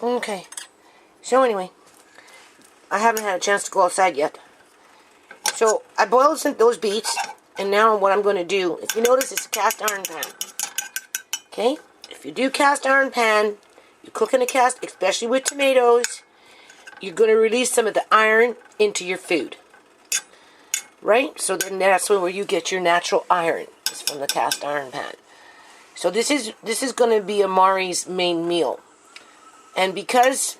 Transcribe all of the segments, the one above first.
Okay. So anyway, I haven't had a chance to go outside yet. So I boiled those beets, and now what I'm going to do, if you notice, it's a cast iron pan. Okay? If you do cast iron pan, you cook in a cast, especially with tomatoes, you're going to release some of the iron into your food. Right? So then that's where you get your natural iron, is from the cast iron pan. So this is going to be Amari's main meal. And because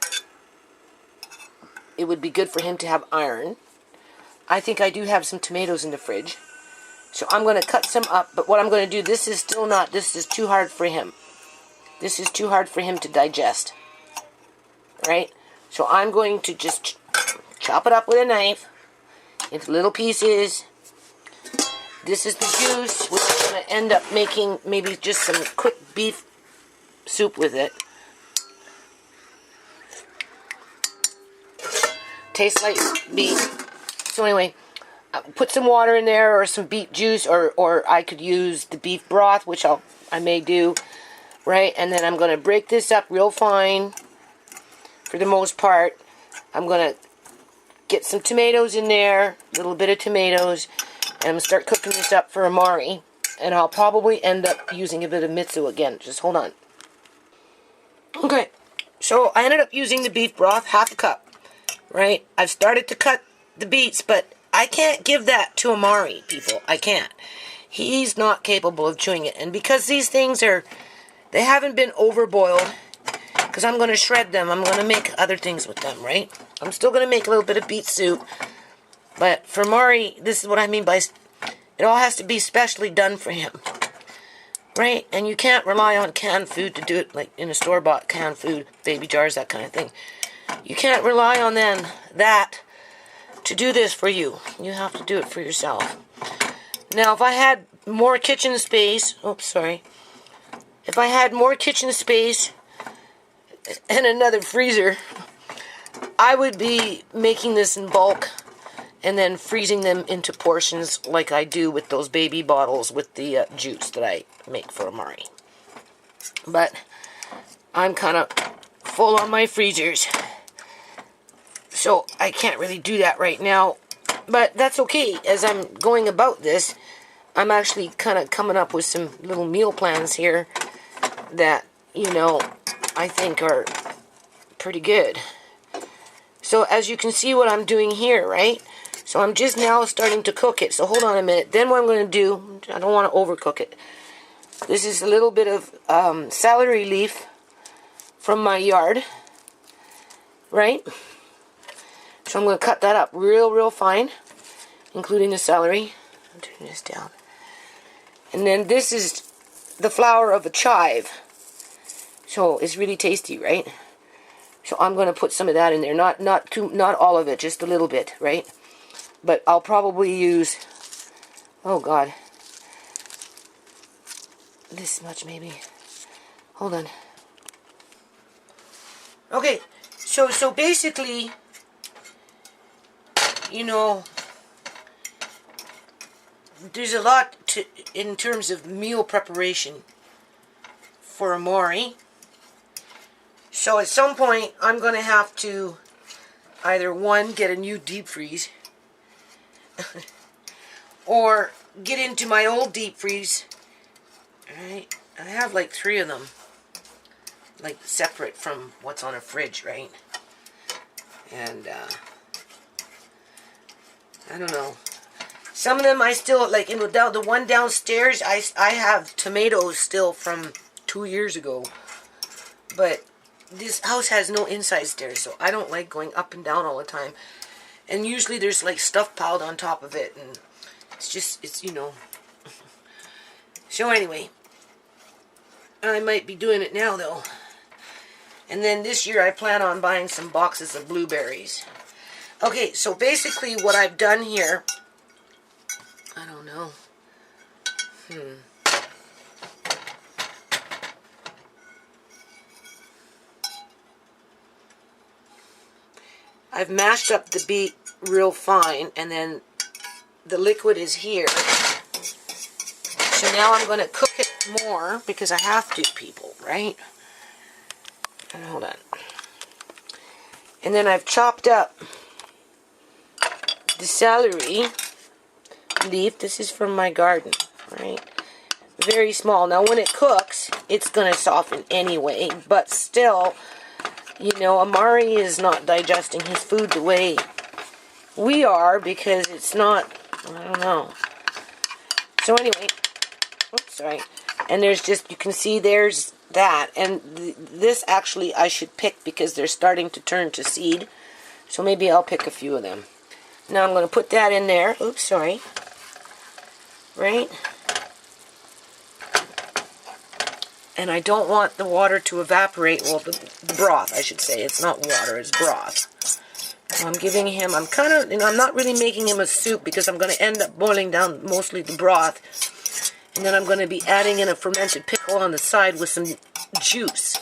it would be good for him to have iron, I think I do have some tomatoes in the fridge. So I'm going to cut some up. But what I'm going to do, this is too hard for him. This is too hard for him to digest. Right? So I'm going to just chop it up with a knife into little pieces. This is the juice, which I'm going to end up making maybe just some quick beef soup with it. Tastes like beef. So anyway, put some water in there, or some beet juice, or I could use the beef broth, which I may do, right? And then I'm going to break this up real fine. For the most part, I'm going to get some tomatoes in there, a little bit of tomatoes, and I'm going to start cooking this up for Amari. And I'll probably end up using a bit of mitsu again. Just hold on. Okay, so I ended up using the beef broth, half a cup, right? I've started to cut the beets, but I can't give that to Amari, people. I can't. He's not capable of chewing it. And because these things they haven't been overboiled, because I'm going to shred them. I'm going to make other things with them, right? I'm still going to make a little bit of beet soup. But for Amari, this is what I mean by it all has to be specially done for him. Right? And you can't rely on canned food to do it, like in a store-bought canned food, baby jars, that kind of thing. You can't rely on that to do this for you. You have to do it for yourself. Now, if I had more kitchen space, if I had more kitchen space and another freezer, I would be making this in bulk and then freezing them into portions like I do with those baby bottles with the juice that I make for Amari. But I'm kind of full on my freezers, so I can't really do that right now. But that's okay. As I'm going about this, I'm actually kind of coming up with some little meal plans here that, I think are pretty good. So as you can see what I'm doing here, right? So I'm just now starting to cook it. So hold on a minute. Then what I'm going to do, I don't want to overcook it. This is a little bit of celery leaf from my yard, right? So I'm going to cut that up real fine, including the celery. I'm turning this down. And then this is the flower of a chive. So it's really tasty, right? So I'm going to put some of that in there. Not all of it, just a little bit, right? But I'll probably use, this much maybe. Hold on. Okay, so basically, there's a lot in terms of meal preparation for Amari. So at some point, I'm going to have to either, one, get a new deep freeze, or get into my old deep freeze. Alright, I have like 3 of them, like separate from what's on a fridge, right? And I don't know. Some of them I still, like the one downstairs, I have tomatoes still from 2 years ago. But this house has no inside stairs, so I don't like going up and down all the time. And usually there's like stuff piled on top of it, and it's So anyway, I might be doing it now though. And then this year I plan on buying some boxes of blueberries. Okay, so basically what I've done here, I don't know. I've mashed up the beet real fine, and then the liquid is here. So now I'm going to cook it more, because I have to, people, right? And hold on. And then I've chopped up the celery leaf. This is from my garden, right? Very small. Now when it cooks, it's going to soften anyway, but still, you know, Amari is not digesting his food the way we are because it's not, I don't know. So anyway, oops, sorry. And there's just, you can see there's that. And this actually I should pick because they're starting to turn to seed. So maybe I'll pick a few of them. Now I'm going to put that in there. Oops, sorry. Right? And I don't want the water to evaporate. Well, the broth, I should say. It's not water, it's broth. So I'm giving him, I'm kind of, you know, I'm not really making him a soup because I'm going to end up boiling down mostly the broth. And then I'm going to be adding in a fermented pickle on the side with some juice.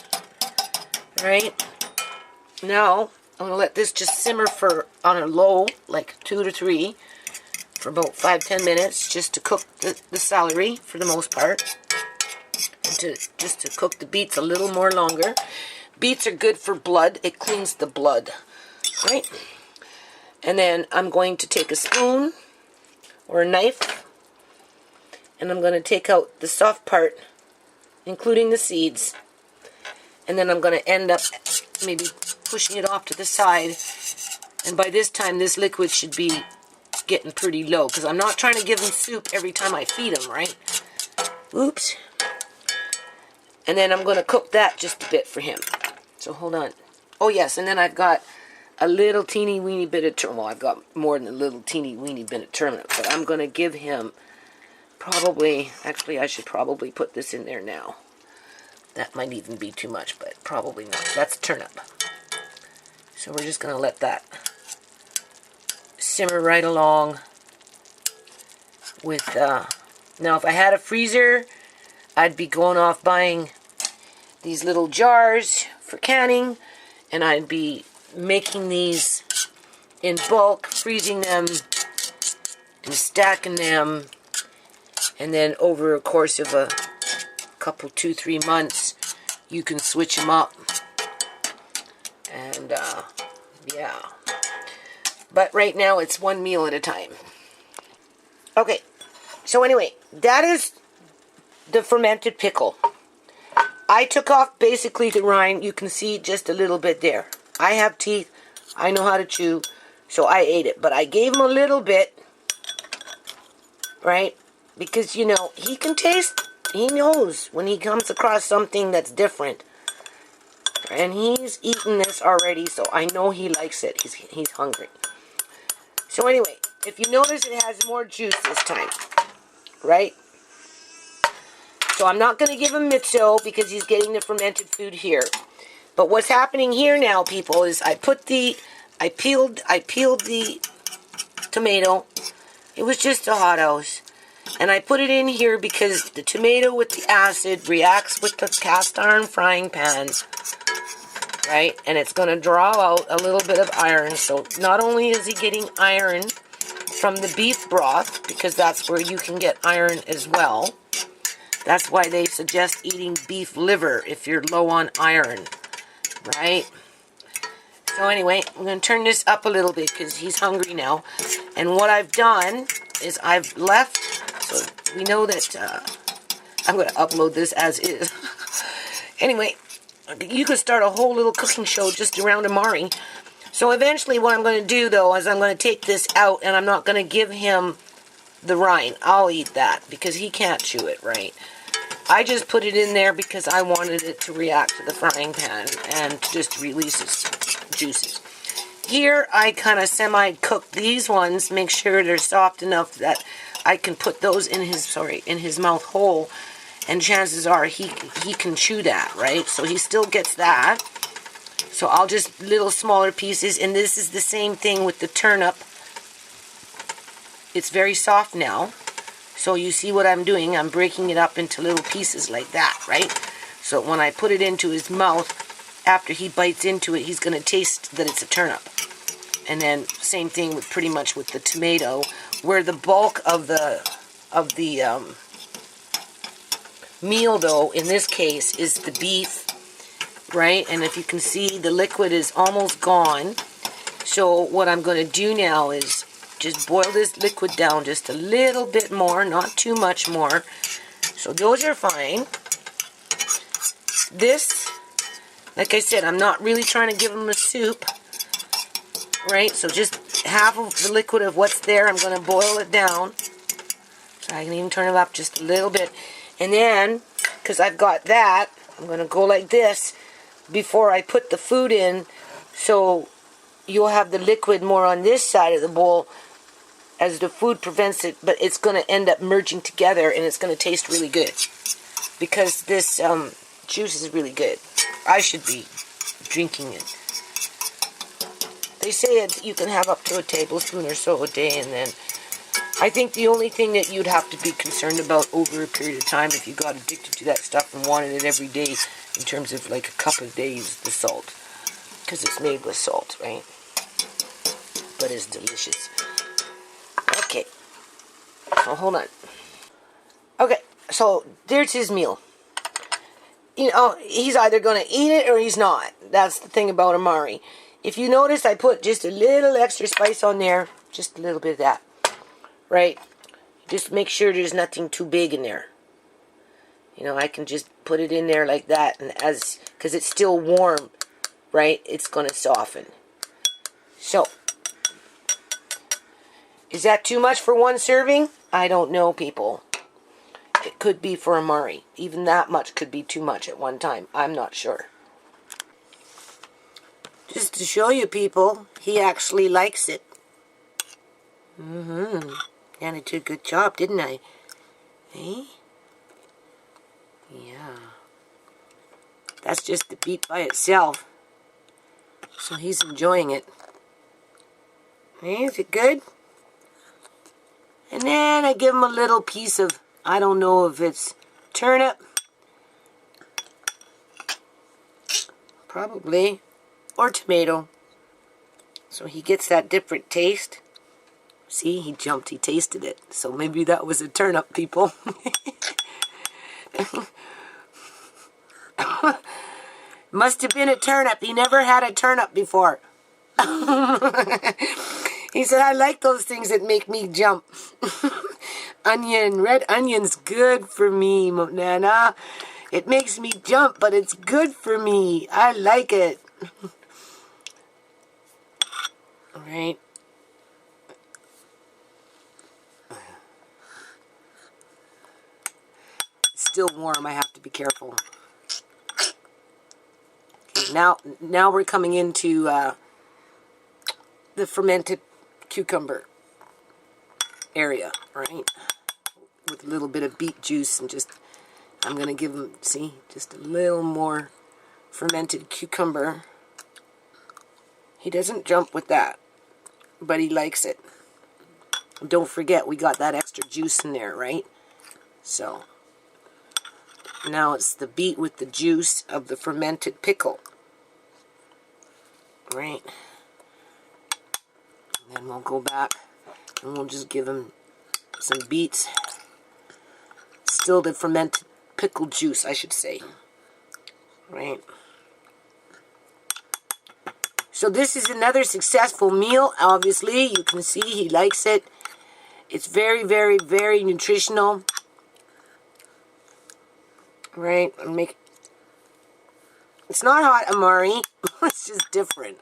Right? Now, I'm going to let this just simmer for, on a low, like 2 to 3, for about 5-10 minutes, just to cook the celery for the most part. Just to cook the beets a little more longer. Beets are good for blood. It cleans the blood. Right? And then I'm going to take a spoon or a knife, and I'm going to take out the soft part, including the seeds. And then I'm going to end up maybe pushing it off to the side. And by this time, this liquid should be getting pretty low, because I'm not trying to give him soup every time I feed him, right? Oops. And then I'm going to cook that just a bit for him. So hold on. Oh yes, and then I've got a little teeny weeny bit of turnip. Well, I've got more than a little teeny weeny bit of turnip, but I'm going to give him probably, actually I should probably put this in there now. That might even be too much, but probably not. That's turnip. So we're just going to let that simmer right along with, now if I had a freezer, I'd be going off buying these little jars for canning, and I'd be making these in bulk, freezing them and stacking them, and then over a course of a couple, 2-3 months, you can switch them up. And yeah, but right now it's one meal at a time. Okay, so anyway, that is the fermented pickle. I took off basically the rind. You can see just a little bit there. I have teeth. I know how to chew. So I ate it. But I gave him a little bit. Right? Because, you know, he can taste. He knows when he comes across something that's different. And he's eaten this already. So I know he likes it. He's hungry. So anyway, if you notice, it has more juice this time. Right? So I'm not going to give him mitso because he's getting the fermented food here. But what's happening here now, people, is I peeled the tomato. It was just a hothouse. And I put it in here because the tomato with the acid reacts with the cast iron frying pan. Right? And it's going to draw out a little bit of iron. So not only is he getting iron from the beef broth, because that's where you can get iron as well. That's why they suggest eating beef liver if you're low on iron, right? So anyway, I'm going to turn this up a little bit because he's hungry now. And what I've done is I've left, so we know that I'm going to upload this as is. Anyway, you could start a whole little cooking show just around Amari. So eventually what I'm going to do, though, is I'm going to take this out and I'm not going to give him the rind. I'll eat that because he can't chew it, right? I just put it in there because I wanted it to react to the frying pan and just release its juices. Here I kind of semi-cook these ones, make sure they're soft enough that I can put those in his mouth whole, and chances are he can chew that, right? So he still gets that. So I'll just little smaller pieces, and this is the same thing with the turnip. It's very soft now. So you see what I'm doing? I'm breaking it up into little pieces like that, right? So when I put it into his mouth, after he bites into it, he's going to taste that it's a turnip. And then same thing with pretty much with the tomato, where the bulk of the meal, though, in this case, is the beef right? And if you can see, the liquid is almost gone. So what I'm going to do now is just boil this liquid down just a little bit more, not too much more. So those are fine. This, like I said, I'm not really trying to give them a soup, right? So just half of the liquid of what's there, I'm going to boil it down. So I can even turn it up just a little bit. And then, because I've got that, I'm going to go like this before I put the food in. So you'll have the liquid more on this side of the bowl as the food prevents it, but it's going to end up merging together and it's going to taste really good. Because this juice is really good. I should be drinking it. They say you can have up to a tablespoon or so a day, and then I think the only thing that you'd have to be concerned about over a period of time if you got addicted to that stuff and wanted it every day in terms of like a cup a day is the salt. Because it's made with salt, right? But it's delicious. Okay. So hold on. Okay, so there's his meal. You know, he's either going to eat it or he's not. That's the thing about Amari. If you notice, I put just a little extra spice on there. Just a little bit of that. Right? Just make sure there's nothing too big in there. You know, I can just put it in there like that. And because it's still warm, right? It's going to soften. So, is that too much for one serving? I don't know, people. It could be for Amari. Even that much could be too much at one time. I'm not sure. Just to show you, people, he actually likes it. And I did a good job, didn't I? Eh? Yeah. That's just the beet by itself. So he's enjoying it. Eh, is it good? And then I give him a little piece of, I don't know if it's turnip. Probably. Or tomato. So he gets that different taste. See, he jumped, he tasted it. So maybe that was a turnip, people. Must have been a turnip. He never had a turnip before. He said, I like those things that make me jump. Onion, red onion's good for me, Nana. It makes me jump, but it's good for me. I like it. All right. It's still warm. I have to be careful. Okay, now we're coming into the fermented cucumber area, right? With a little bit of beet juice and just, I'm going to give him, see, just a little more fermented cucumber. He doesn't jump with that, but he likes it. Don't forget, we got that extra juice in there, right? So, now it's the beet with the juice of the fermented pickle. Right? And then we'll go back and we'll just give him some beets. Still the fermented pickle juice, I should say. Right? So this is another successful meal. Obviously, you can see he likes it. It's very, very, very nutritional. Right? It's not hot, Amari. It's just different.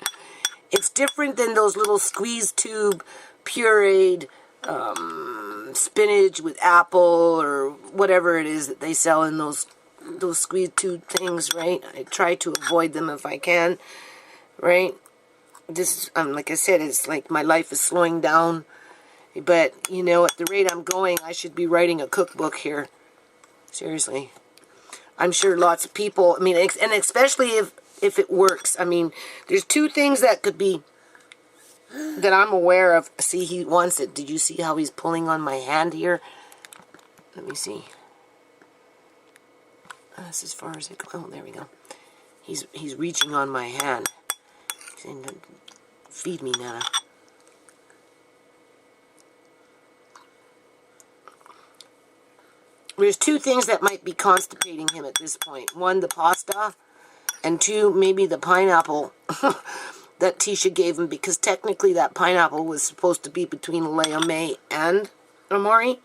It's different than those little squeeze tube pureed spinach with apple or whatever it is that they sell in those squeeze tube things, right? I try to avoid them if I can, right? This, like I said, it's like my life is slowing down. But, you know, at the rate I'm going, I should be writing a cookbook here. Seriously. I'm sure lots of people, I mean, and especially if it works. I mean, there's two things that could be, that I'm aware of. See, he wants it. Did you see how he's pulling on my hand here? Let me see. That's as far as it goes. Oh, there we go. He's reaching on my hand. He's saying, feed me, Nana. There's two things that might be constipating him at this point. One, the pasta, And 2, maybe the pineapple that Tisha gave him, because technically that pineapple was supposed to be between Leah May and Amari,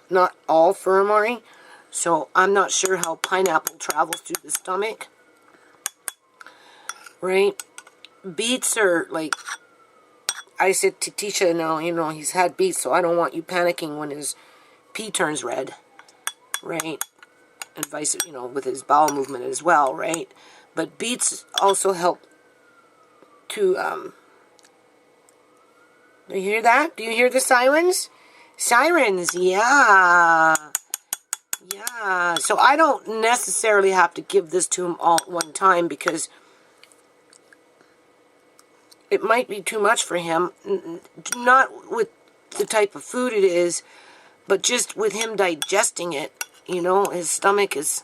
not all for Amari. So I'm not sure how pineapple travels through the stomach, right? Beets are like, I said to Tisha, now, you know, he's had beets, so I don't want you panicking when his pee turns red, right? And vice, you know, with his bowel movement as well, right? But beets also help to, do you hear that? Do you hear the sirens? Sirens, yeah. Yeah. So I don't necessarily have to give this to him all at one time, because it might be too much for him. Not with the type of food it is, but just with him digesting it. You know, his stomach is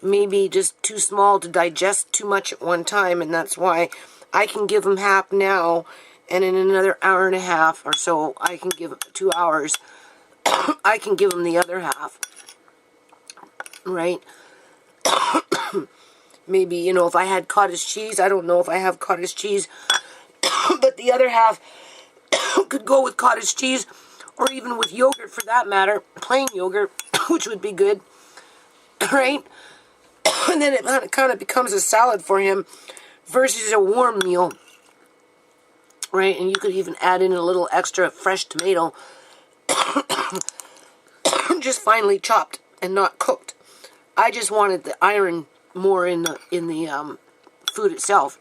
maybe just too small to digest too much at one time, and that's why I can give him half now, and in another hour and a half or so, I can give 2 hours, I can give him the other half, right? Maybe, you know, if I had cottage cheese, I don't know if I have cottage cheese, but the other half could go with cottage cheese, or even with yogurt for that matter, plain yogurt, which would be good, right? And then it kind of becomes a salad for him versus a warm meal, right? And you could even add in a little extra fresh tomato, just finely chopped and not cooked. I just wanted the iron more in the food itself,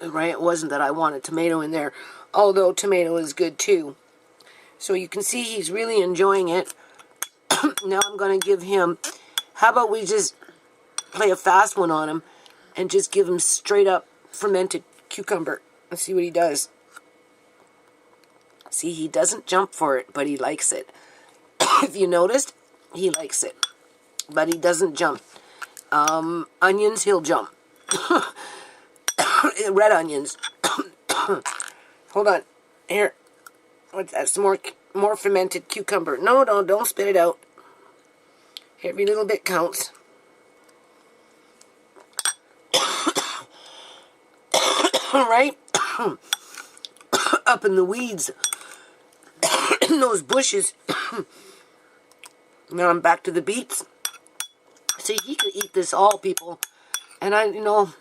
right? It wasn't that I wanted tomato in there, although tomato is good too. So you can see he's really enjoying it. Now I'm going to give him, how about we just play a fast one on him and just give him straight up fermented cucumber. Let's see what he does. See, he doesn't jump for it, but he likes it. If you noticed, he likes it, but he doesn't jump. Onions, he'll jump. Red onions. Hold on. Here. What's that? Some more fermented cucumber. No, don't spit it out. Every little bit counts. Right? Up in the weeds. In those bushes. Now I'm back to the beets. See, he could eat this all, people. And you know,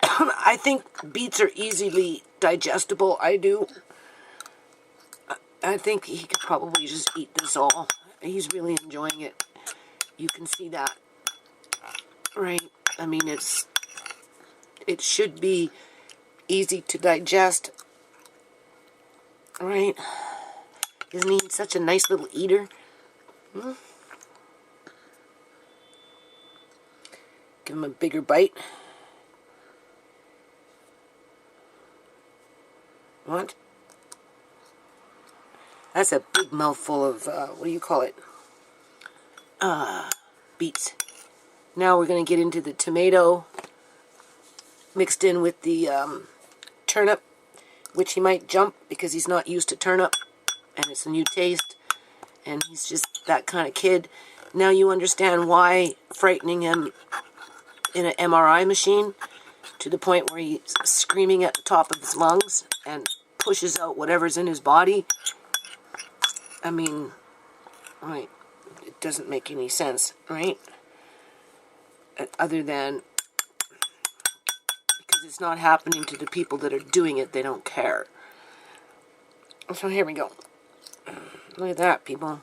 I think beets are easily digestible. I do. I think he could probably just eat this all. He's really enjoying it. You can see that. Right? I mean, it should be easy to digest. Right? Isn't he such a nice little eater? Hmm? Give him a bigger bite. What? That's a big mouthful of, what do you call it? Beets. Now we're going to get into the tomato mixed in with the turnip, which he might jump because he's not used to turnip, and it's a new taste, and he's just that kind of kid. Now you understand why frightening him in an MRI machine to the point where he's screaming at the top of his lungs and pushes out whatever's in his body. I mean, right, it doesn't make any sense, right? Other than because it's not happening to the people that are doing it, they don't care. So here we go. Look at that, people.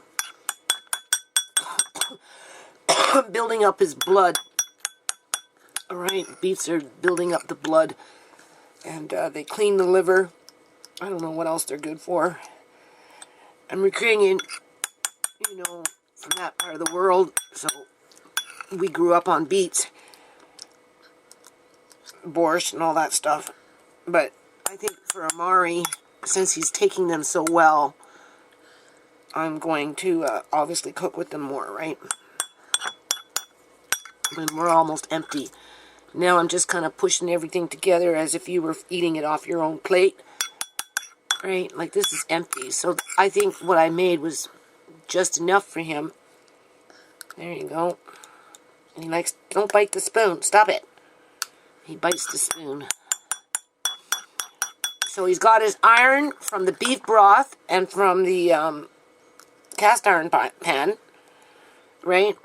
Building up his blood. Alright, beets are building up the blood. And they clean the liver. I don't know what else they're good for. I'm recreating, you know, from that part of the world. So we grew up on beets, borscht, and all that stuff. But I think for Amari, since he's taking them so well, I'm going to obviously cook with them more, right? And we're almost empty. Now I'm just kind of pushing everything together as if you were eating it off your own plate. Right? Like this is empty. So I think what I made was just enough for him. There you go. He likes, don't bite the spoon. Stop it. He bites the spoon. So he's got his iron from the beef broth and from the cast iron pan, right?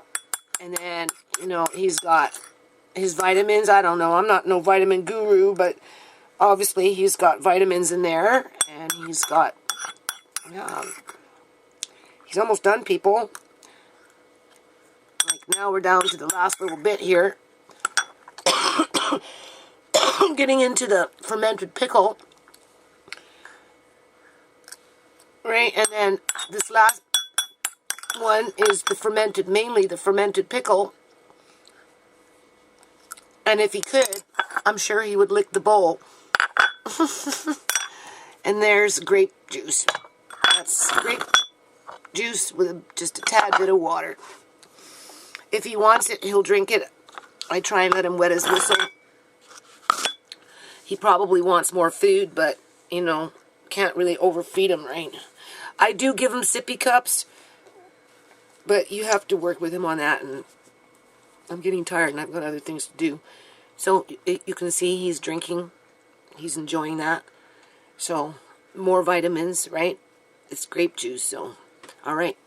And then, you know, he's got his vitamins. I don't know. I'm not no vitamin guru, but obviously he's got vitamins in there. And he's got, he's almost done, people. Like now we're down to the last little bit here. Getting into the fermented pickle. Right, and then this last one is the fermented, mainly the fermented pickle. And if he could, I'm sure he would lick the bowl. And there's grape juice. That's grape juice with just a tad bit of water. If he wants it, he'll drink it. I try and let him wet his whistle. He probably wants more food, but, you know, can't really overfeed him, right? I do give him sippy cups, but you have to work with him on that, and I'm getting tired, and I've got other things to do. So, you can see he's drinking. He's enjoying that. So, more vitamins, right? It's grape juice, so, all right.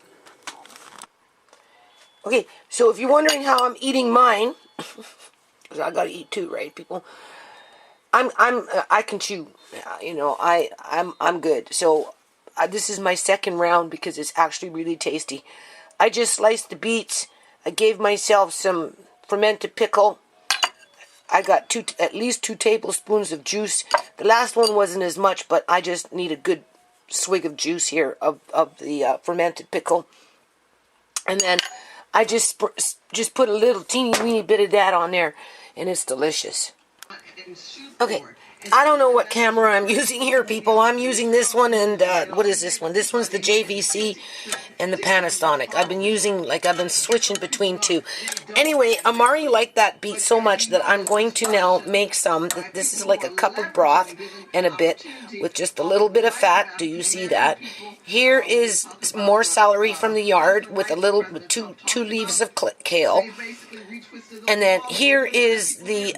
Okay, so if you're wondering how I'm eating mine, because I gotta eat too, right, people? I can chew, you know, I'm good. So this is my second round because it's actually really tasty. I just sliced the beets. I gave myself some fermented pickle. I got at least 2 tablespoons of juice. The last one wasn't as much, but I just need a good swig of juice here of the fermented pickle. And then I just put a little teeny weeny bit of that on there, and it's delicious. Okay, I don't know what camera I'm using here, people. I'm using this one, and what is this one? This one's the JVC and the Panasonic. I've been switching between two. Anyway, Amari liked that beet so much that I'm going to now make some. This is like a cup of broth and a bit with just a little bit of fat. Do you see that? Here is more celery from the yard with two leaves of kale. And then here is the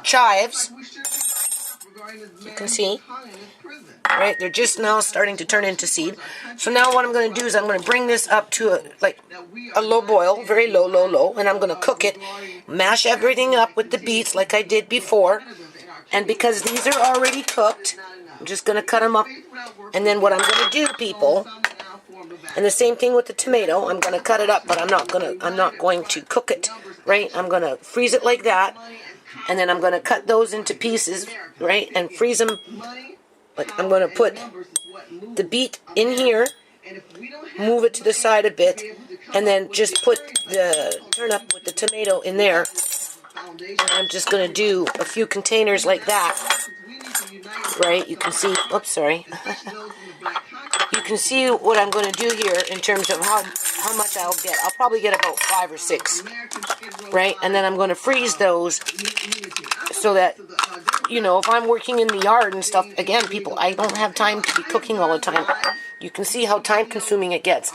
chives. You can see, right? They're just now starting to turn into seed. So now what I'm going to do is I'm going to bring this up to a low boil, very low, and I'm going to cook it, mash everything up with the beets like I did before. And because these are already cooked, I'm just going to cut them up. And then what I'm going to do, people, and the same thing with the tomato, I'm going to cut it up, but I'm not going to cook it, right? I'm going to freeze it like that. And then I'm going to cut those into pieces, right, and freeze them. Like I'm going to put the beet in here, move it to the side a bit, and then just put the turnip with the tomato in there. And I'm just going to do a few containers like that, right? You can see, oops, sorry. You can see what I'm going to do here in terms of how much I'll get. I'll probably get about 5 or 6, right? And then I'm going to freeze those so that, you know, if I'm working in the yard and stuff, again, people, I don't have time to be cooking all the time. You can see how time-consuming it gets.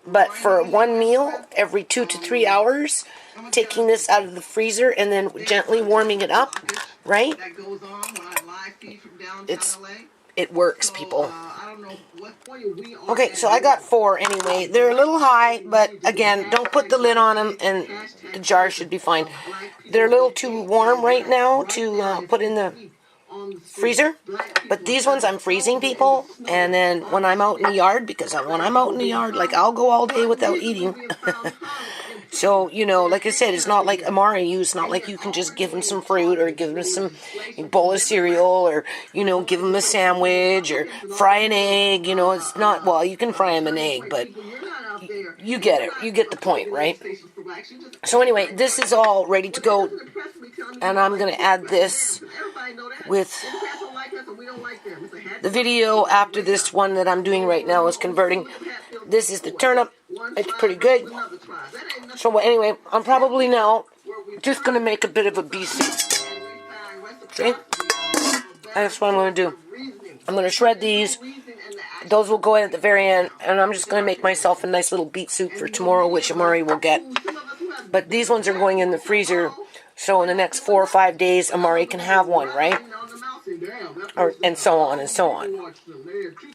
But for one meal, every 2 to 3 hours, taking this out of the freezer and then gently warming it up, right? It works, people. Okay, so I got 4 anyway. They're a little high, but again, don't put the lid on them, and the jar should be fine. They're a little too warm right now to put in the freezer, but these ones I'm freezing, people, and then when I'm out in the yard, because when I'm out in the yard, like, I'll go all day without eating. So, you know, like I said, it's not like Amari. It's not like you can just give him some fruit or give him some bowl of cereal or, you know, give him a sandwich or fry an egg. You know, it's not, well, you can fry him an egg, but you get it. You get the point, right? So anyway, this is all ready to go, and I'm going to add this with the video after this one that I'm doing right now is converting. This is the turnip. It's pretty good. So anyway, I'm probably now just going to make a bit of a beet soup. See? That's what I'm going to do. I'm going to shred these. Those will go in at the very end. And I'm just going to make myself a nice little beet soup for tomorrow, which Amari will get. But these ones are going in the freezer, so in the next 4 or 5 days, Amari can have one, right? And so on and so on.